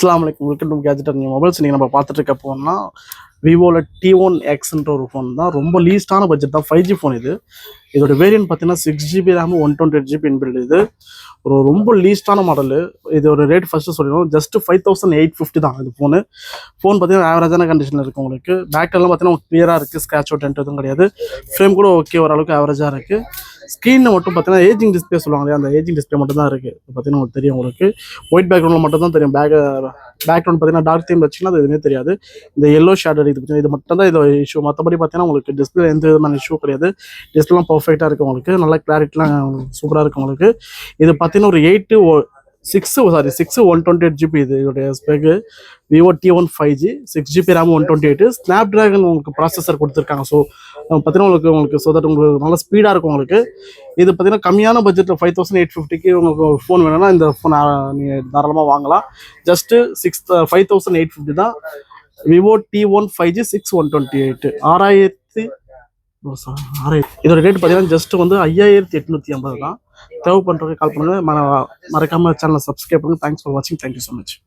அஸ்ஸலாமு அலைக்கும். Welcome to gadget and new mobiles. நீங்கள் நம்ம பார்த்துட்டு இருக்க ஃபோன்னா விவோவில் T1Xன்ற ஒரு ஃபோன் தான். ரொம்ப லீஸ்டான பட்ஜெட் தான். 5G ஃபோன் இது. இதோட வேரியன்ட் பார்த்தீங்கன்னா 6GB ரேம் 128GB இன்பில்ட். இது ரொம்ப லீஸ்டான மாடலு. இதோட ரேட் ஃபஸ்ட்டு சொல்லிடுவோம். ஜஸ்ட் 5850 தான் இது ஃபோன் பார்த்தீங்கன்னா ஆவரேஜான கண்டிஷனில் இருக்குது. உங்களுக்கு பேக்கெல்லாம் பார்த்தீங்கன்னா கிளியராக இருக்குது. ஸ்க்ராட்ச் அவுட் எதுவும் கிடையாது. ஃப்ரேம் கூட ஓகே, ஓரளவுக்கு ஆவரேஜாக இருக்குது. ஸ்க்ரீனில் மட்டும் பார்த்தீங்கன்னா ஏஜிங் டிஸ்பிளே சொல்லுவாங்க இல்லையா, அந்த ஏஜிங் டிஸ்பிளே மட்டும் தான் இருக்குது. பார்த்தீங்கன்னா உங்களுக்கு தெரியும். உங்களுக்கு ஒயிட் பேக்ரவுண்டில் மட்டும் தான் தெரியும். பேக்ரவுண்ட் பார்த்தீங்கன்னா டார்க் தீம் வச்சுன்னா அது எதுவுமே தெரியாது. இந்த எல்லோ ஷேடர் இது மட்டும் தான் இதோட இஷ்யூ. மற்றபடி பார்த்தீங்கன்னா உங்களுக்கு டிஸ்பிளே எந்த விதமான இஷ்யூ கிடையாது. டிஸ்பிளேலாம் பர்ஃபெக்டாக இருக்குது. உங்களுக்கு நல்லா கிளாரிட்டிலாம் சூப்பராக இருக்குது. உங்களுக்கு இது பார்த்தீங்கன்னா ஒரு 6/128GB இதோடைய spec. Vivo T1 5G 6GB RAM 128. Snap dragon உங்களுக்கு ப்ராசஸர் கொடுத்துருக்காங்க. ஸோ பார்த்தீங்கன்னா உங்களுக்கு ஸோ தட் உங்களுக்கு நல்லா ஸ்பீடாக இருக்கும். உங்களுக்கு இது பார்த்தீங்கன்னா கம்மியான பட்ஜெட்டில் 5850க்கு உங்களுக்கு ஃபோன் வேணும்னா இந்த ஃபோன் நீங்கள் தாராளமாக வாங்கலாம். ஜஸ்ட்டு 5850 தான். Vivo T1 5G 6/128 6000. இதோட ரேட் பார்த்தீங்கன்னா ஜஸ்ட் வந்து 5850 தான். தேவைப்படுறவங்க கால் பண்ணுங்க. மறக்காம சேனலை சப்ஸ்கிரைப் பண்ணுங்க. தேங்க்ஸ் ஃபார் வாட்சிங். Thank you so much.